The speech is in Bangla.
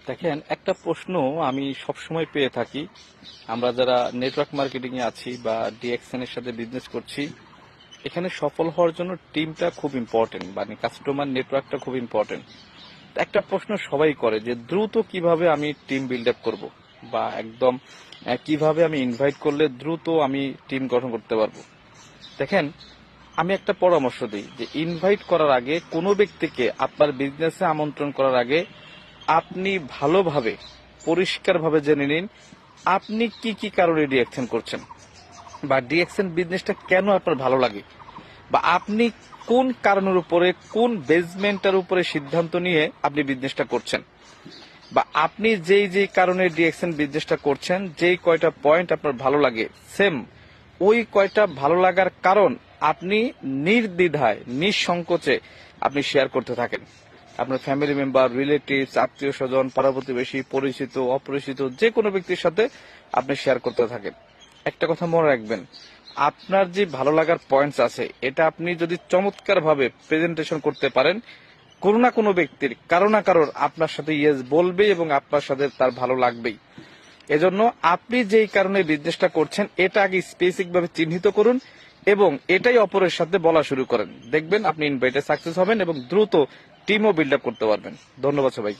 দেখেন, একটা প্রশ্ন আমি সবসময় পেয়ে থাকি। আমরা যারা নেটওয়ার্ক মার্কেটিং এ আছি বা ডিএক্সএন এর সাথে বিজনেস করছি, এখানে সফল হওয়ার জন্য টিমটা খুব ইম্পর্টেন্ট, মানে কাস্টমার নেটওয়ার্কটা খুব ইম্পর্টেন্ট। একটা প্রশ্ন সবাই করে যে দ্রুত কিভাবে আমি টিম বিল্ড আপ করবো, বা একদম কিভাবে আমি ইনভাইট করলে দ্রুত আমি টিম গঠন করতে পারবো। দেখেন, আমি একটা পরামর্শ দিই যে ইনভাইট করার আগে, কোনো ব্যক্তিকে আপনার বিজনেসে আমন্ত্রণ করার আগে আপনি ভালোভাবে পরিষ্কারভাবে জেনে নিন আপনি কি কি কারণে ডিএকশন করছেন, বা ডিএকশন বিজনেসটা কেন আপনার ভালো লাগে, বা আপনি কোন কারণের উপরে, কোন বেসমেন্টের উপরে সিদ্ধান্ত নিয়ে আপনি বিজনেসটা করছেন, বা আপনি যেই যেই কারণে ডিএকশন বিজনেসটা করছেন, যেই কয়টা পয়েন্ট আপনার ভালো লাগে, সেম ওই কয়টা ভালো লাগার কারণ আপনি নির্দ্বিধায় নিঃসংকোচে আপনি শেয়ার করতে থাকেন। আপনার ফ্যামিলি মেম্বার, রিলেটিভস, আত্মীয় স্বজন, পাড়া প্রতিবেশী, পরিচিত অপরিচিত যে কোনো ব্যক্তির সাথে আপনি শেয়ার করতে থাকেন। একটা কথা মনে রাখবেন, আপনার যে ভালো লাগার পয়েন্টস আছে, এটা আপনি যদি চমৎকার ভাবে প্রেজেন্টেশন করতে পারেন, কোনো না কোনো ব্যক্তির, কারো না কারোর আপনার সাথে ইয়েস বলবে এবং আপনার সাথে তার ভালো লাগবেই। এজন্য আপনি যেই কারণে বিজনেসটা করছেন এটা আগে স্পেসিফিক ভাবে চিহ্নিত করুন এবং এটাই অপরের সাথে বলা শুরু করেন। দেখবেন আপনি ইনভাইটে সাকসেস হবেন এবং দ্রুত টিমও বিল্ড আপ করতে পারবেন। ধন্যবাদ সবাইকে।